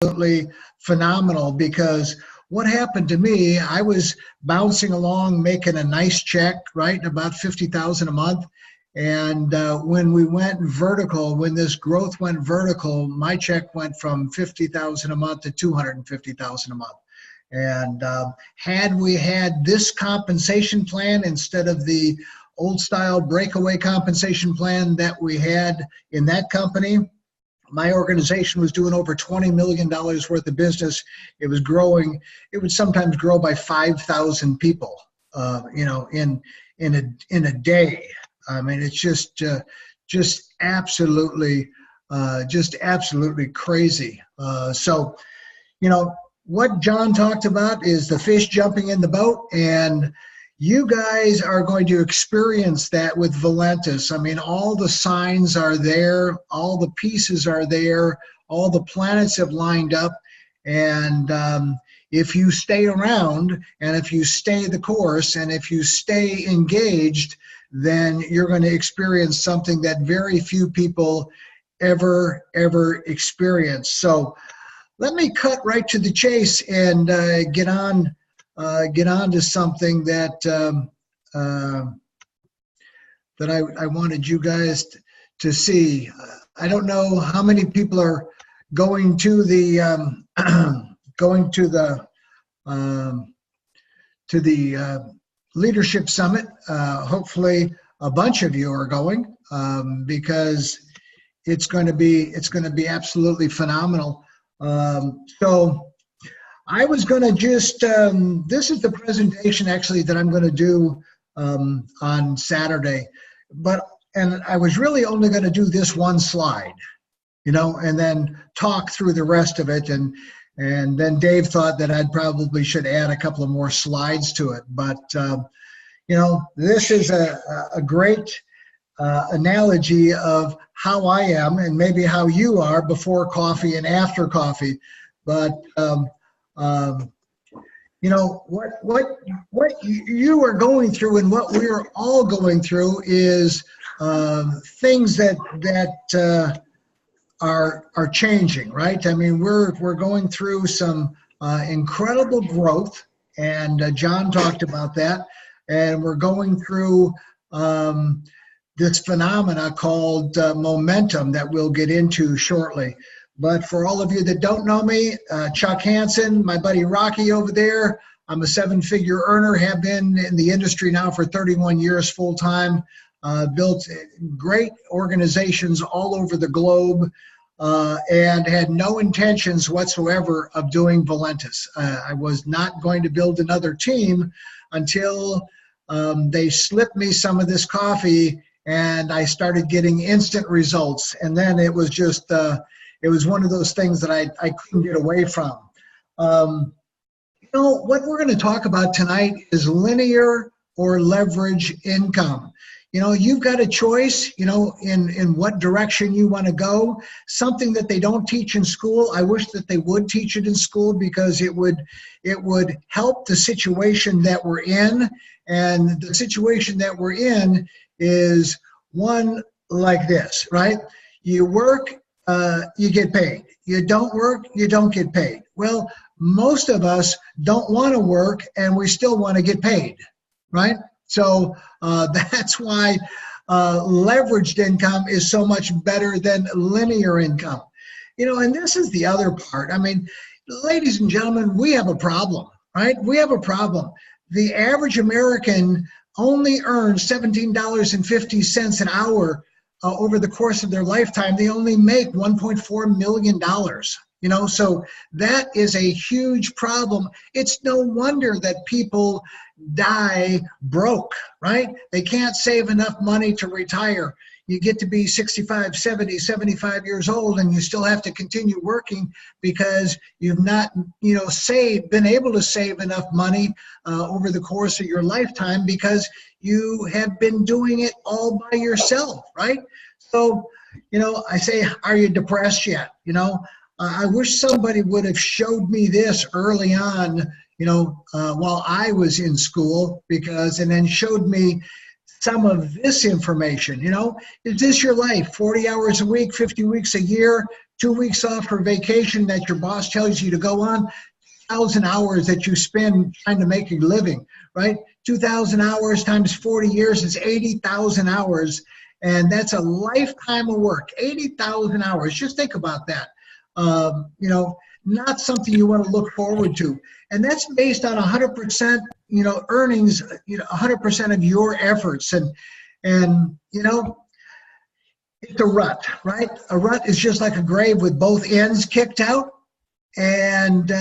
absolutely phenomenal, because what happened to me, I was bouncing along making a nice check, right, about $50,000 a month. And when we went vertical, when this growth went vertical, my check went from $50,000 a month to $250,000 a month. And had we had this compensation plan instead of the old style breakaway compensation plan that we had in that company, my organization was doing over $20 million worth of business. It was growing. It would sometimes grow by 5,000 people, in a day. I mean, it's just absolutely crazy. So, what John talked about is the fish jumping in the boat, and you guys are going to experience that with Valentis. I mean, all the signs are there, all the pieces are there, all the planets have lined up, and if you stay around, and if you stay the course, and if you stay engaged, then you're going to experience something that very few people ever experience. So let me cut right to the chase and get on to something that I wanted you guys to see. I don't know how many people are going to the Leadership Summit. Hopefully a bunch of you are going, because it's going to be absolutely phenomenal. So I was going to just, this is the presentation actually that I'm going to do on Saturday, and I was really only going to do this one slide, and then talk through the rest of it. And then Dave thought that I'd probably should add a couple of more slides to it. But, this is a great analogy of how I am, and maybe how you are before coffee and after coffee. But, what you are going through, and what we're all going through, is things that are changing, right? I mean, we're going through some incredible growth, and John talked about that. And we're going through this phenomena called momentum that we'll get into shortly. But for all of you that don't know me, Chuck Hansen, my buddy Rocky over there, I'm a 7-figure earner, have been in the industry now for 31 years full-time, built great organizations all over the globe, and had no intentions whatsoever of doing Valentis. I was not going to build another team until they slipped me some of this coffee, and I started getting instant results. And then it was just, it was one of those things that I couldn't get away from. What we're going to talk about tonight is linear or leverage income. You've got a choice, in what direction you want to go. Something that they don't teach in school. I wish that they would teach it in school, because it would help the situation that we're in. And the situation that we're in is one like this, right? You work, you get paid. You don't work, you don't get paid. Well, most of us don't want to work, and we still want to get paid, right? So that's why leveraged income is so much better than linear income. And this is the other part. I mean, ladies and gentlemen, we have a problem, right? We have a problem. The average American only earns $17.50 an hour over the course of their lifetime. They only make $1.4 million. So that is a huge problem. It's no wonder that people die broke, right? They can't save enough money to retire. You get to be 65, 70, 75 years old, and you still have to continue working because you've not, been able to save enough money over the course of your lifetime, because you have been doing it all by yourself, right? So, I say, are you depressed yet? I wish somebody would have showed me this early on, while I was in school, and then showed me some of this information. Is this your life? 40 hours a week, 50 weeks a year, 2 weeks off for vacation that your boss tells you to go on, 2,000 hours that you spend trying to make a living, right? 2,000 hours times 40 years is 80,000 hours. And that's a lifetime of work, 80,000 hours. Just think about that. You know, not something you want to look forward to. And that's based on 100%, you know, earnings, you know, 100% of your efforts. And, you know, it's a rut, right? A rut is just like a grave with both ends kicked out. And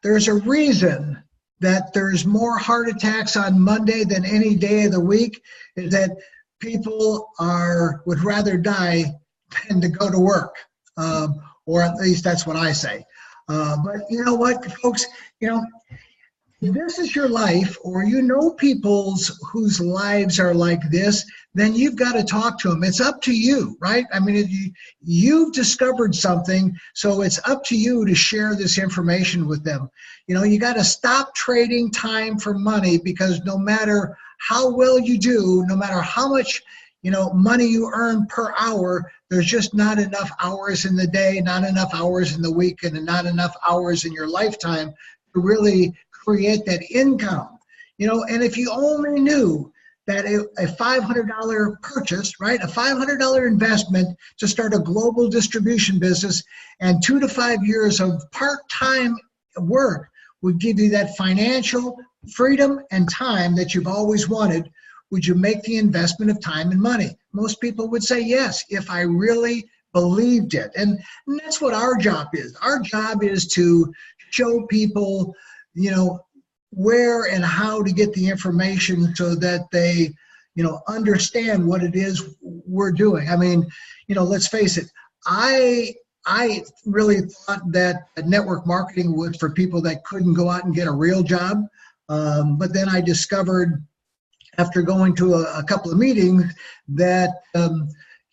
there's a reason that there's more heart attacks on Monday than any day of the week, is that people would rather die than to go to work, or at least that's what I say. But you know what, folks, you know, if this is your life, or you know people whose lives are like this, then you've got to talk to them. It's up to you, right? I mean, you've discovered something, so it's up to you to share this information with them. You know, you got to stop trading time for money, because no matter how well you do, no matter how much, you know, money you earn per hour, there's just not enough hours in the day, not enough hours in the week, and not enough hours in your lifetime to really create that income. You know, and if you only knew that a $500 purchase, right, a $500 investment to start a global distribution business, and 2 to 5 years of part-time work would give you that financial freedom and time that you've always wanted, would you make the investment of time and money? Most people would say yes, if I really believed it. And that's what our job is. Our job is to show people, you know, where and how to get the information so that they, you know, understand what it is we're doing. I mean, you know, let's face it, I really thought that network marketing was for people that couldn't go out and get a real job. But then I discovered, after going to a couple of meetings, that,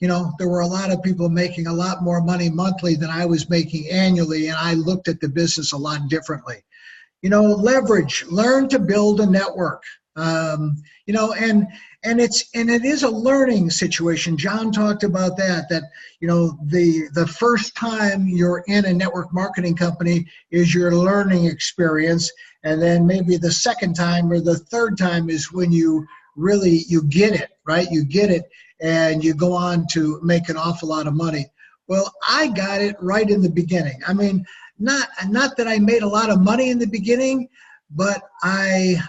you know, there were a lot of people making a lot more money monthly than I was making annually, and I looked at the business a lot differently. You know, leverage, learn to build a network. You know, and it is a learning situation. John talked about that, you know, the first time you're in a network marketing company is your learning experience. And then maybe the second time or the third time is when you get it, right? You get it and you go on to make an awful lot of money. Well, I got it right in the beginning. I mean, not that I made a lot of money in the beginning, but I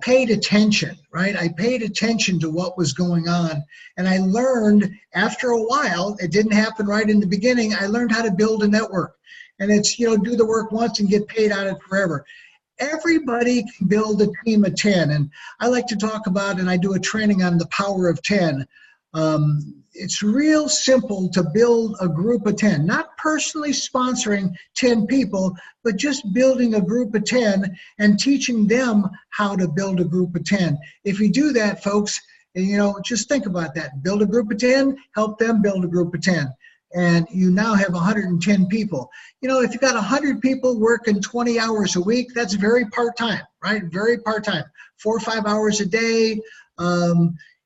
paid attention, right? I paid attention to what was going on. And I learned after a while, it didn't happen right in the beginning, I learned how to build a network. And it's, you know, do the work once and get paid on it forever. Everybody can build a team of 10. And I like to talk about, and I do a training on the power of 10. It's real simple to build a group of 10, not personally sponsoring 10 people, but just building a group of 10 and teaching them how to build a group of 10. If you do that, folks, you know, just think about that. Build a group of 10, help them build a group of 10. And you now have 110 people. You know, if you got 100 people working 20 hours a week, that's very part-time, right? Very part-time, 4 or 5 hours a day.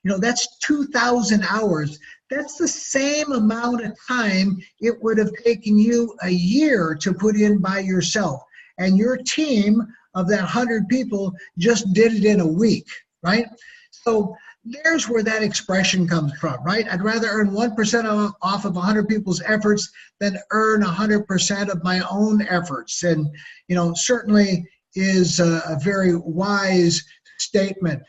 You know, that's 2,000 hours. That's the same amount of time it would have taken you a year to put in by yourself. And your team of that 100 people just did it in a week, right? So there's where that expression comes from, right? I'd rather earn 1% off of 100 people's efforts than earn 100% of my own efforts. And, you know, certainly is a very wise statement.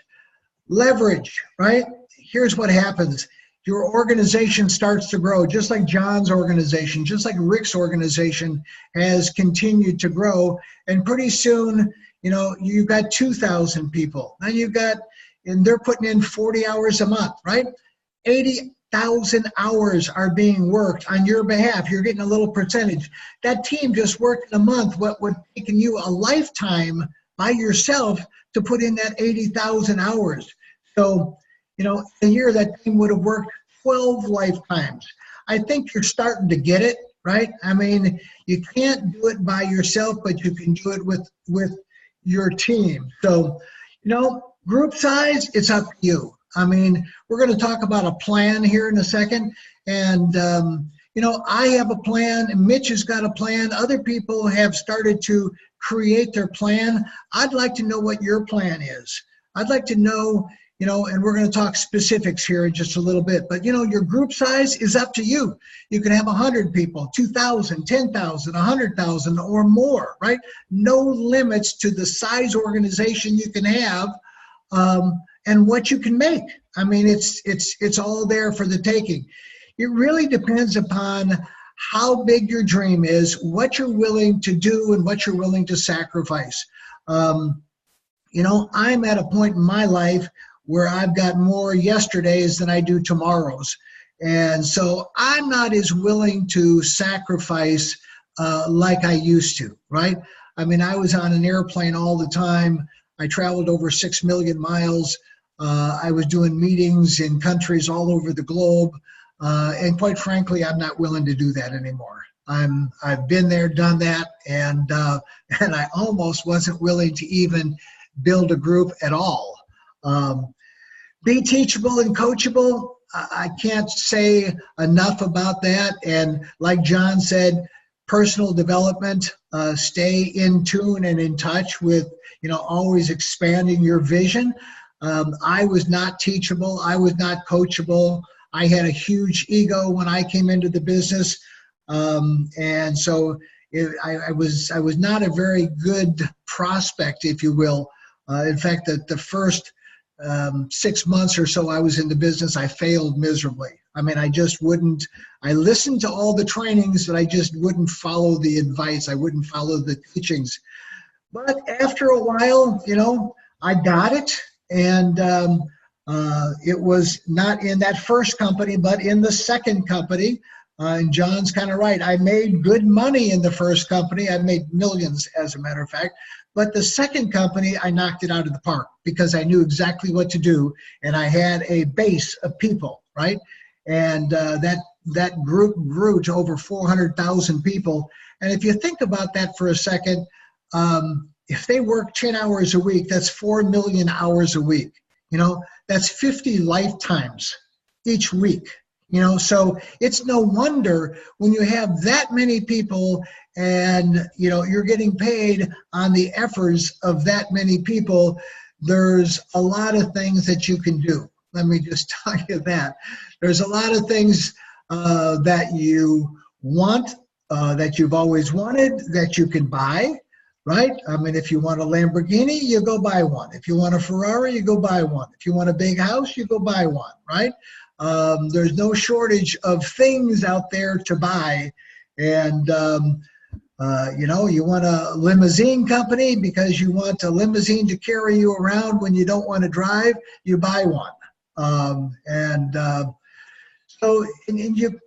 Leverage, right? Here's what happens. Your organization starts to grow, just like John's organization, just like Rick's organization has continued to grow. And pretty soon, you know, you've got 2,000 people. Now you've got, and they're putting in 40 hours a month, right? 80,000 hours are being worked on your behalf. You're getting a little percentage. That team just worked in a month what would have taken you a lifetime by yourself to put in that 80,000 hours. So, you know, a year that team would have worked 12 lifetimes. I think you're starting to get it, right? I mean, you can't do it by yourself, but you can do it with your team. So, you know, group size, it's up to you. I mean, we're going to talk about a plan here in a second. And, you know, I have a plan, Mitch has got a plan, other people have started to create their plan. I'd like to know what your plan is. I'd like to know, you know, and we're going to talk specifics here in just a little bit, but you know, your group size is up to you. You can have 100 people, 2,000, 10,000, 100,000 or more, right? No limits to the size organization you can have, and what you can make. I mean, it's all there for the taking. It really depends upon how big your dream is, what you're willing to do, and what you're willing to sacrifice. You know, I'm at a point in my life where I've got more yesterdays than I do tomorrows. And so I'm not as willing to sacrifice like I used to, right? I mean, I was on an airplane all the time. I traveled over 6 million miles. I was doing meetings in countries all over the globe. And quite frankly, I'm not willing to do that anymore. I've been there, done that, and I almost wasn't willing to even build a group at all. Be teachable and coachable. I can't say enough about that. And like John said, personal development, stay in tune and in touch with, you know, always expanding your vision. I was not teachable. I was not coachable. I had a huge ego when I came into the business. And so I was not a very good prospect, if you will. In fact, the first 6 months or so I was in the business, I failed miserably. I mean, I just wouldn't, I listened to all the trainings, but I just wouldn't follow the advice. I wouldn't follow the teachings. But after a while, you know, I got it. And it was not in that first company, but in the second company. And John's kind of right. I made good money in the first company. I made millions, as a matter of fact. But the second company, I knocked it out of the park because I knew exactly what to do. And I had a base of people, right? And that group grew to over 400,000 people. And if you think about that for a second, if they work 10 hours a week, that's 4 million hours a week. You know, that's 50 lifetimes each week. You know, so it's no wonder when you have that many people and, you know, you're getting paid on the efforts of that many people, there's a lot of things that you can do. Let me just tell you that. There's a lot of things that you want, that you've always wanted, that you can buy, right? I mean, if you want a Lamborghini, you go buy one. If you want a Ferrari, you go buy one. If you want a big house, you go buy one, right? There's no shortage of things out there to buy. And, you know, you want a limousine company because you want a limousine to carry you around when you don't want to drive, you buy one. So you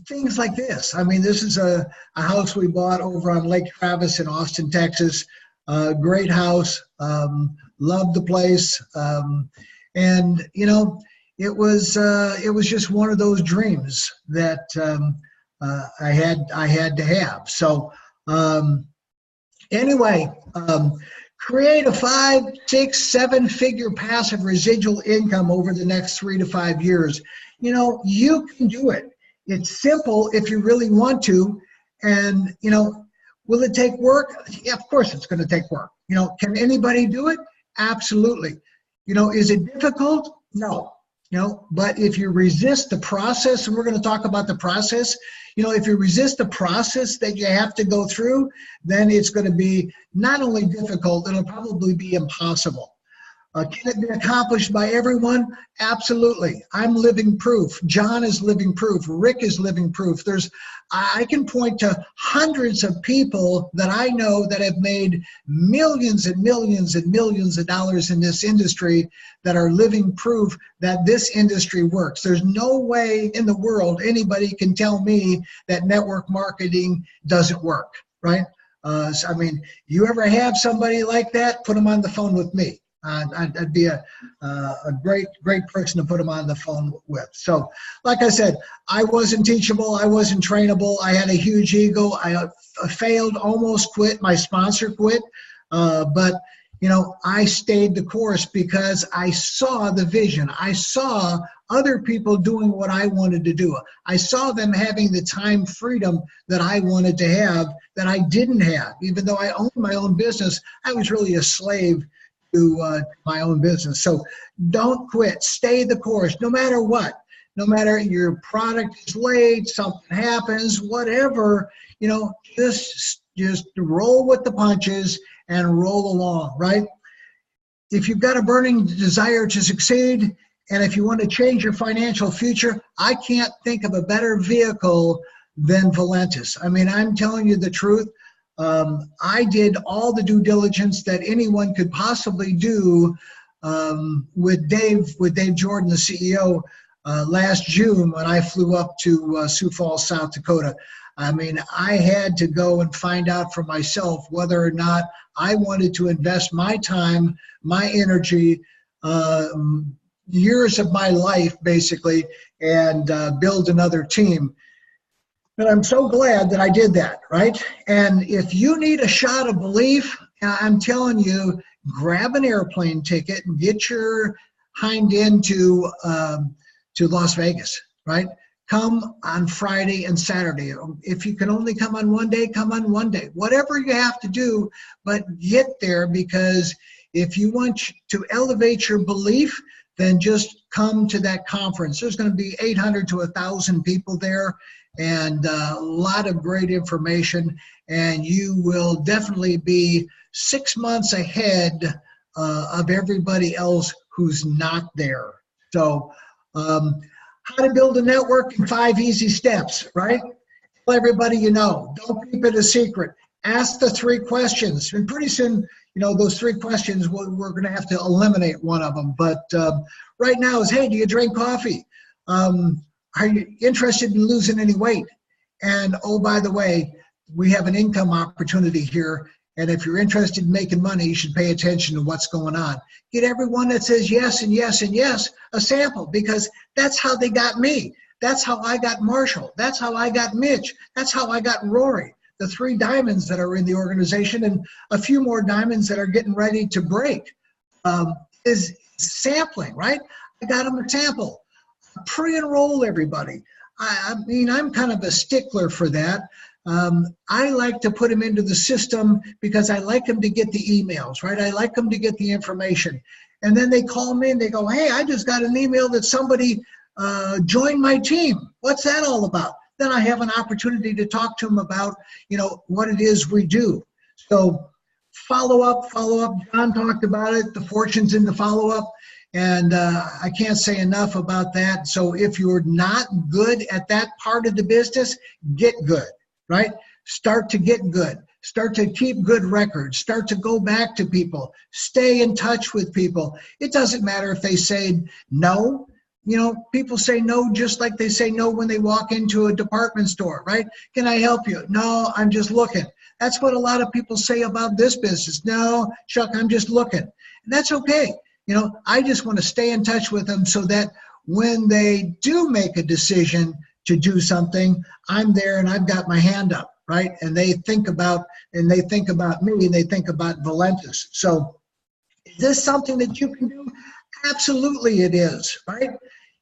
things like this. I mean, this is a house we bought over on Lake Travis in Austin, Texas. Great house. Loved the place. And, you know, it was just one of those dreams that I had to have. So anyway, create a 5, 6, 7-figure passive residual income over the next 3 to 5 years. You know, you can do it. It's simple if you really want to. And, you know, will it take work? Yeah, of course it's going to take work. You know, can anybody do it? Absolutely. You know, is it difficult? No. You know, but if you resist the process, and we're going to talk about the process, you know, if you resist the process that you have to go through, then it's going to be not only difficult, it'll probably be impossible. Can it be accomplished by everyone? Absolutely. I'm living proof. John is living proof. Rick is living proof. I can point to hundreds of people that I know that have made millions and millions and millions of dollars in this industry that are living proof that this industry works. There's no way in the world anybody can tell me that network marketing doesn't work, right? So, I mean, you ever have somebody like that, put them on the phone with me. I'd be a great person to put them on the phone with. So, like I said, I wasn't teachable. I wasn't trainable. I had a huge ego. I failed, almost quit. My sponsor quit. But, I stayed the course because I saw the vision. I saw other people doing what I wanted to do. I saw them having the time freedom that I wanted to have that I didn't have. Even though I owned my own business, I was really a slave to my own business. So don't quit. Stay the course, no matter what. No matter your product is late, something happens, whatever, just roll with the punches and roll along, right? If you've got a burning desire to succeed, and if you want to change your financial future, I can't think of a better vehicle than Valentis. I mean, I'm telling you the truth. I did all the due diligence that anyone could possibly do with Dave Jordan, the CEO, last June when I flew up to Sioux Falls, South Dakota. I mean, I had to go and find out for myself whether or not I wanted to invest my time, my energy, years of my life, basically, and build another team. And I'm so glad that I did that, right? And if you need a shot of belief, I'm telling you, grab an airplane ticket and get your hind end to Las Vegas, right? Come on Friday and Saturday. If you can only come on one day, come on one day. Whatever you have to do, but get there, because if you want to elevate your belief, then just come to that conference. There's going to be 800 to 1,000 people there, and a lot of great information, and you will definitely be 6 months ahead of everybody else who's not there. So how to build a network in 5 easy steps, right? Tell everybody you know. Don't keep it a secret. Ask the 3 questions. And pretty soon, those 3 questions, we're going to have to eliminate one of them. But right now is, hey, do you drink coffee? Are you interested in losing any weight? And, oh, by the way, we have an income opportunity here. And if you're interested in making money, you should pay attention to what's going on. Get everyone that says yes and yes and yes a sample, because that's how they got me. That's how I got Marshall. That's how I got Mitch. That's how I got Rory. The 3 diamonds that are in the organization and a few more diamonds that are getting ready to break is sampling, right? I got them a sample. Pre-enroll everybody. I mean, I'm kind of a stickler for that. I like to put them into the system because I like them to get the emails, right? I like them to get the information. And then they call me and they go, hey, I just got an email that somebody joined my team. What's that all about? Then I have an opportunity to talk to them about, what it is we do. So follow up. John talked about it. The fortune's in the follow-up. And I can't say enough about that. So if you're not good at that part of the business, get good, right? Start to get good. Start to keep good records. Start to go back to people. Stay in touch with people. It doesn't matter if they say no. People say no just like they say no when they walk into a department store, right? Can I help you? No, I'm just looking. That's what a lot of people say about this business. No, Chuck, I'm just looking. And that's okay. I just want to stay in touch with them so that when they do make a decision to do something, I'm there and I've got my hand up, right? And they think about me and they think about Valentis. So is this something that you can do? Absolutely it is, right?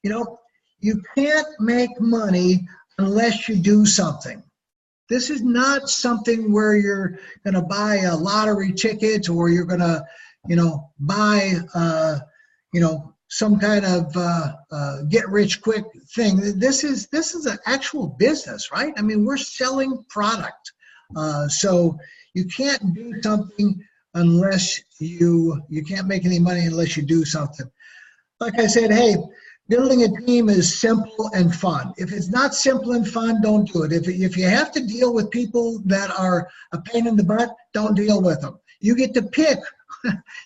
You can't make money unless you do something. This is not something where you're going to buy a lottery ticket or you're going to buy, some kind of get rich quick thing. This is an actual business, right? I mean, we're selling product. So you can't do something unless you can't make any money unless you do something. Like I said, hey, building a team is simple and fun. If it's not simple and fun, don't do it. If you have to deal with people that are a pain in the butt, don't deal with them. You get to pick.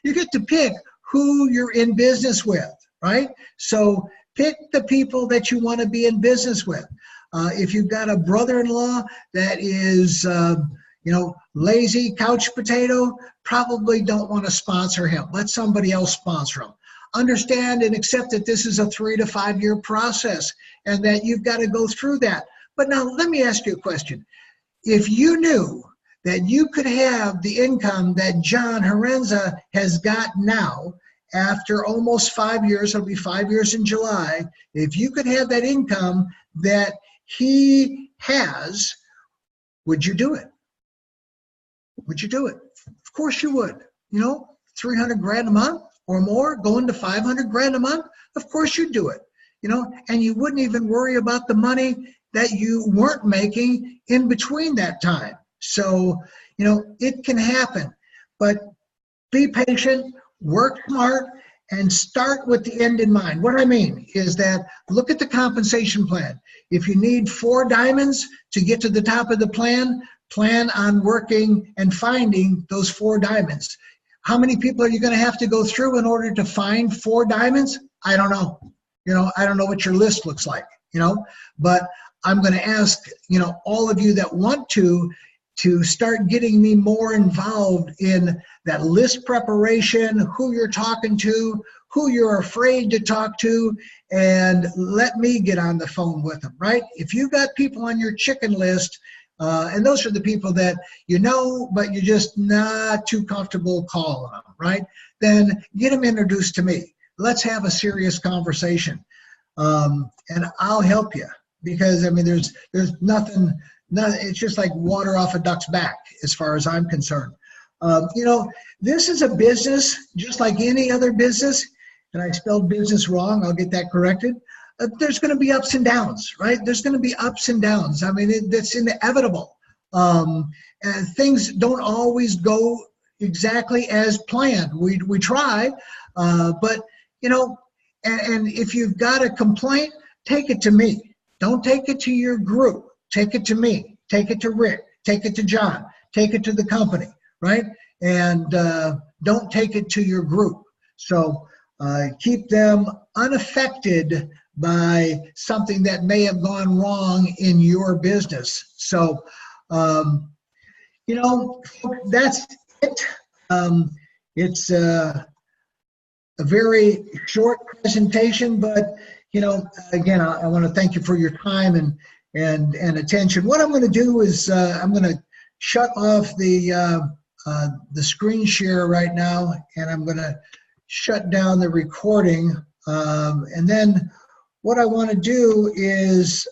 You get to pick who you're in business with, right? So pick the people that you want to be in business with. If you've got a brother-in-law that is, lazy couch potato, probably don't want to sponsor him. Let somebody else sponsor him. Understand and accept that this is a 3 to 5 year process and that you've got to go through that. But now let me ask you a question. If you knew that you could have the income that John Herenza has got now after almost 5 years, it'll be 5 years in July. If you could have that income that he has, would you do it? Would you do it? Of course you would. You know, 300 grand a month or more, going to 500 grand a month, of course you'd do it. You know, and you wouldn't even worry about the money that you weren't making in between that time. So, you know, it can happen, but be patient, work smart, and start with the end in mind. What I mean is that look at the compensation plan. If you need 4 diamonds to get to the top of the plan, plan on working and finding those 4 diamonds. How many people are you going to have to go through in order to find 4 diamonds? I don't know. You know, I don't know what your list looks like, you know, but I'm going to ask, you know, all of you that want to start getting me more involved in that list preparation, who you're talking to, who you're afraid to talk to, and let me get on the phone with them, right? If you've got people on your chicken list, and those are the people that you know, but you're just not too comfortable calling them, right? Then get them introduced to me. Let's have a serious conversation, and I'll help you, because I mean, there's nothing. It's just like water off a duck's back, as far as I'm concerned. You know, this is a business just like any other business, and I spelled business wrong. I'll get that corrected. There's going to be ups and downs, right? There's going to be ups and downs. I mean, that's inevitable. And things don't always go exactly as planned. We try, but you know, and if you've got a complaint, take it to me. Don't take it to your group. Take it to me. Take it to Rick. Take it to John. Take it to the company, right? And don't take it to your group. So keep them unaffected by something that may have gone wrong in your business. So, you know, that's it. It's a very short presentation, but, you know, again, I want to thank you for your time and attention. What I'm going to do is I'm going to shut off the screen share right now, and I'm going to shut down the recording. And then what I want to do is